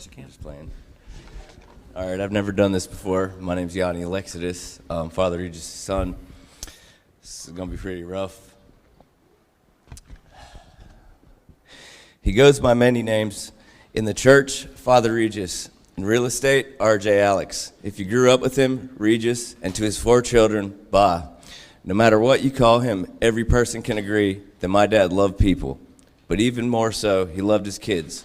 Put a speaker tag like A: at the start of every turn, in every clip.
A: best you can.
B: Just playing. All right, I've never done this before. My name's Yany, Alexoudis, Father Regis' son. This is going to be pretty rough. He goes by many names. In the church, Father Regis. In real estate, RJ Alex. If you grew up with him, Regis, and to his 4 children, Ba. No matter what you call him, every person can agree that my dad loved people. But even more so, he loved his kids.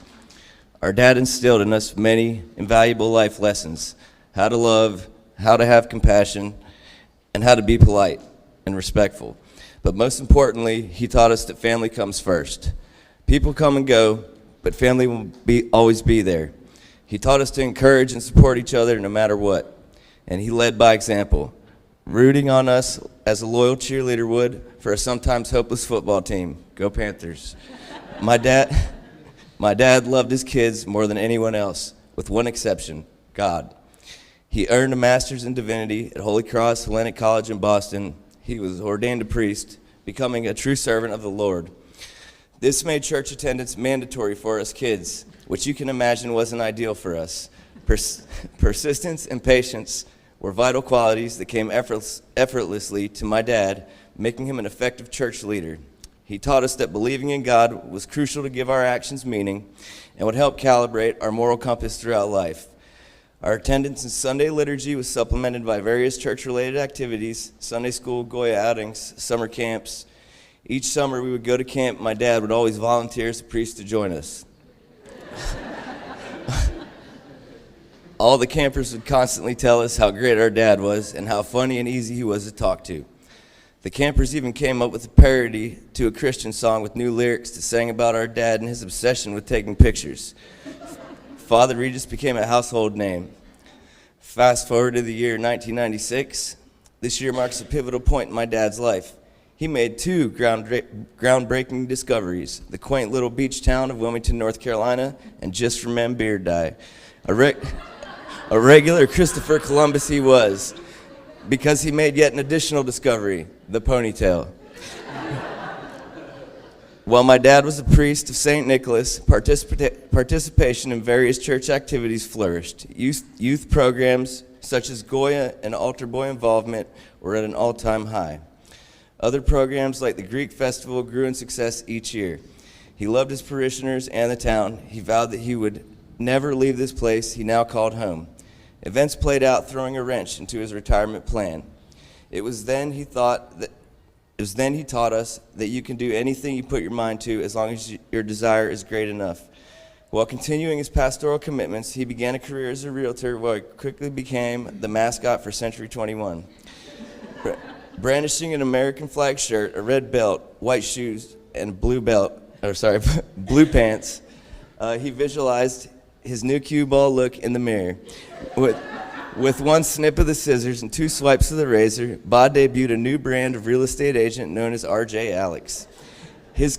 B: Our dad instilled in us many invaluable life lessons: how to love, how to have compassion, and how to be polite and respectful. But most importantly, he taught us that family comes first. People come and go, but family will always be there. He taught us to encourage and support each other no matter what. And he led by example, rooting on us as a loyal cheerleader would for a sometimes hopeless football team. Go Panthers. My dad loved his kids more than anyone else, with one exception: God. He earned a master's in divinity at Holy Cross Hellenic College in Boston. He was ordained a priest, becoming a true servant of the Lord. This made church attendance mandatory for us kids, which you can imagine wasn't ideal for us. Persistence and patience were vital qualities that came effortlessly to my dad, making him an effective church leader. He taught us that believing in God was crucial to give our actions meaning and would help calibrate our moral compass throughout life. Our attendance in Sunday liturgy was supplemented by various church-related activities: Sunday school, Goya outings, summer camps. Each summer we would go to camp. My dad would always volunteer as a priest to join us. All the campers would constantly tell us how great our dad was and how funny and easy he was to talk to. The campers even came up with a parody to a Christian song with new lyrics that sang about our dad and his obsession with taking pictures. Father Regis became a household name. Fast forward to the year 1996. This year marks a pivotal point in my dad's life. He made 2 groundbreaking discoveries: the quaint little beach town of Wilmington, North Carolina, and Just for Men beard dye. A regular Christopher Columbus he was, because he made yet an additional discovery: the ponytail. While my dad was a priest of St. Nicholas, participation in various church activities flourished. Youth programs such as Goya and altar boy involvement were at an all-time high. Other programs like the Greek festival grew in success each year. He loved his parishioners and the town. He vowed that he would never leave this place he now called home. Events played out, throwing a wrench into his retirement plan. It was then he taught us that you can do anything you put your mind to as long as your desire is great enough. While continuing his pastoral commitments, he began a career as a realtor where he quickly became the mascot for Century 21. Brandishing an American flag shirt, a red belt, white shoes, and blue pants, he visualized his new cue ball look in the mirror. With one snip of the scissors and 2 swipes of the razor, Ba debuted a new brand of real estate agent known as RJ Alex. His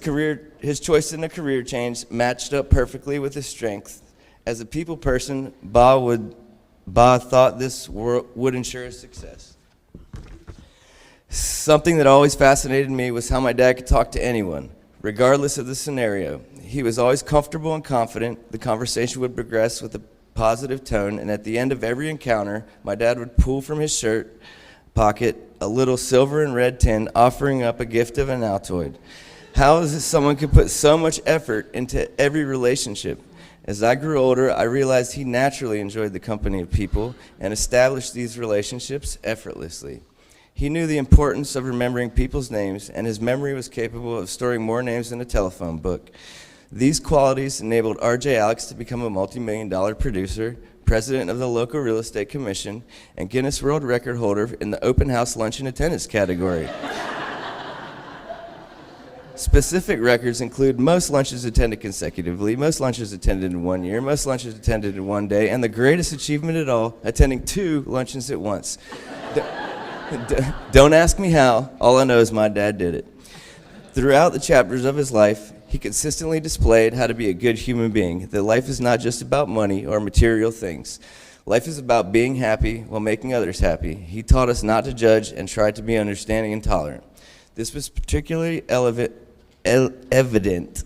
B: choice in a career change matched up perfectly with his strength. As a people person, Ba thought this would ensure his success. Something that always fascinated me was how my dad could talk to anyone, regardless of the scenario. He was always comfortable and confident. The conversation would progress with a positive tone, and at the end of every encounter, my dad would pull from his shirt pocket a little silver and red tin, offering up a gift of an Altoid. How is it someone could put so much effort into every relationship? As I grew older, I realized he naturally enjoyed the company of people and established these relationships effortlessly. He knew the importance of remembering people's names, and his memory was capable of storing more names than a telephone book. These qualities enabled RJ Alex to become a multi-million-dollar producer, president of the local real estate commission, and Guinness World Record holder in the open house luncheon attendance category. Specific records include most lunches attended consecutively, most lunches attended in 1 year, most lunches attended in 1 day, and the greatest achievement at all, attending 2 luncheons at once. Don't ask me how. All I know is my dad did it. Throughout the chapters of his life, he consistently displayed how to be a good human being, that life is not just about money or material things. Life is about being happy while making others happy. He taught us not to judge and tried to be understanding and tolerant. This was particularly evident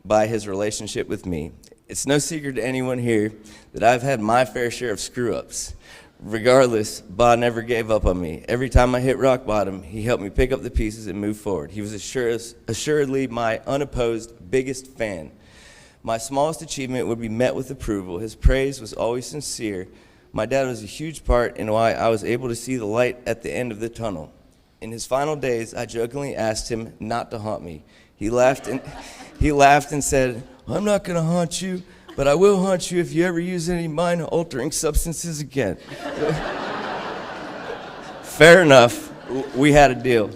B: by his relationship with me. It's no secret to anyone here that I've had my fair share of screw-ups. Regardless, Ba never gave up on me. Every time I hit rock bottom, he helped me pick up the pieces and move forward. He was assuredly my unopposed biggest fan. My smallest achievement would be met with approval. His praise was always sincere. My dad was a huge part in why I was able to see the light at the end of the tunnel. In his final days, I jokingly asked him not to haunt me. He laughed and said, "I'm not going to haunt you, but I will haunt you if you ever use any mind-altering substances again." Fair enough. We had a deal.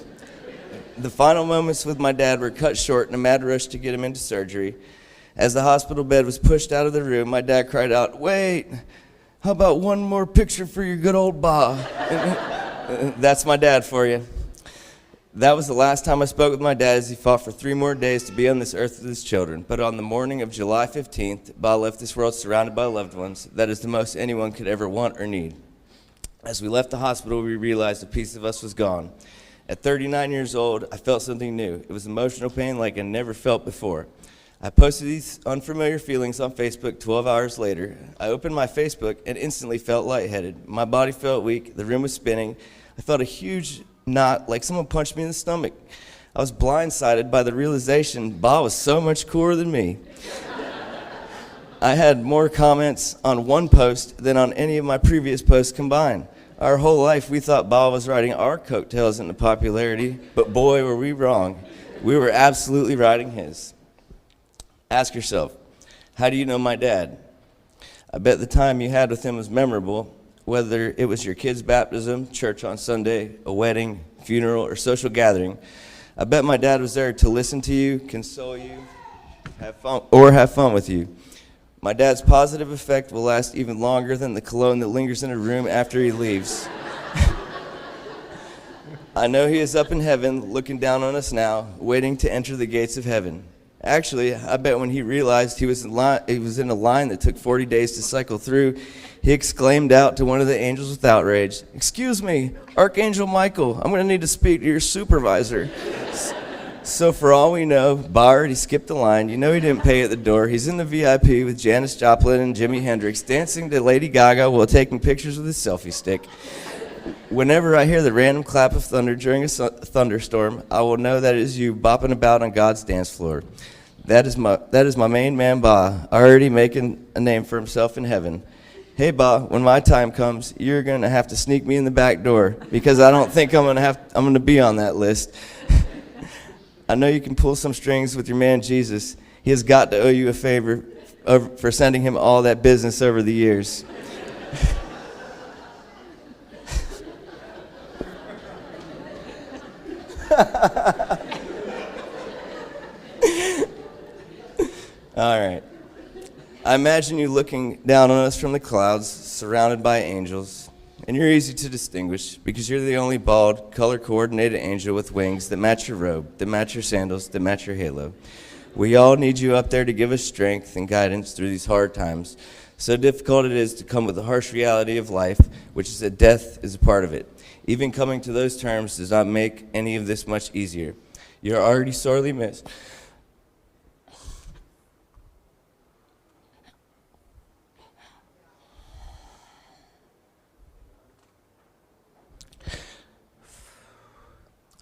B: The final moments with my dad were cut short in a mad rush to get him into surgery. As the hospital bed was pushed out of the room, my dad cried out, "Wait, how about one more picture for your good old Ba?" That's my dad for you. That was the last time I spoke with my dad as he fought for 3 more days to be on this earth with his children. But on the morning of July 15th, Ba left this world surrounded by loved ones. That is the most anyone could ever want or need. As we left the hospital, we realized a piece of us was gone. At 39 years old, I felt something new. It was emotional pain like I never felt before. I posted these unfamiliar feelings on Facebook 12 hours later. I opened my Facebook and instantly felt lightheaded. My body felt weak. The room was spinning. I felt a huge knot, like someone punched me in the stomach. I was blindsided by the realization Ba was so much cooler than me. I had more comments on one post than on any of my previous posts combined. Our whole life we thought Ba was riding our coattails into popularity, but boy were we wrong. We were absolutely riding his. Ask yourself, how do you know my dad? I bet the time you had with him was memorable, whether it was your kid's baptism, church on Sunday, a wedding, funeral, or social gathering. I bet my dad was there to listen to you, console you, have fun with you. My dad's positive effect will last even longer than the cologne that lingers in a room after he leaves. I know he is up in heaven, looking down on us now, waiting to enter the gates of heaven. Actually, I bet when he realized he was in a line that took 40 days to cycle through, he exclaimed out to one of the angels with outrage, "Excuse me, Archangel Michael, I'm going to need to speak to your supervisor." So for all we know, Ba already skipped the line. You know he didn't pay at the door. He's in the VIP with Janis Joplin and Jimi Hendrix, dancing to Lady Gaga while taking pictures with his selfie stick. Whenever I hear the random clap of thunder during a thunderstorm, I will know that it is you bopping about on God's dance floor. That is my main man, Ba, already making a name for himself in heaven. Hey, Ba, when my time comes, you're going to have to sneak me in the back door because I don't think I'm going to be on that list. I know you can pull some strings with your man Jesus. He has got to owe you a favor for sending him all that business over the years. All right. I imagine you looking down on us from the clouds, surrounded by angels, and you're easy to distinguish because you're the only bald, color-coordinated angel with wings that match your robe, that match your sandals, that match your halo. We all need you up there to give us strength and guidance through these hard times. So difficult it is to come with the harsh reality of life, which is that death is a part of it. Even coming to those terms does not make any of this much easier. You're already sorely missed.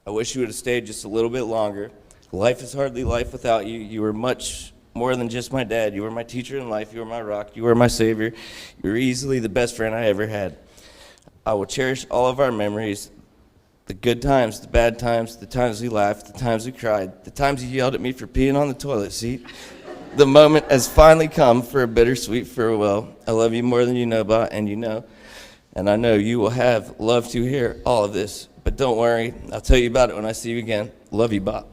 B: I wish you would have stayed just a little bit longer. Life is hardly life without you. You were much more than just my dad. You were my teacher in life. You were my rock. You were my savior. You were easily the best friend I ever had. I will cherish all of our memories, the good times, the bad times, the times we laughed, the times we cried, the times you yelled at me for peeing on the toilet seat. The moment has finally come for a bittersweet farewell. I love you more than you know, Ba, and you know. And I know you will have loved to hear all of this. But don't worry, I'll tell you about it when I see you again. Love you, Ba.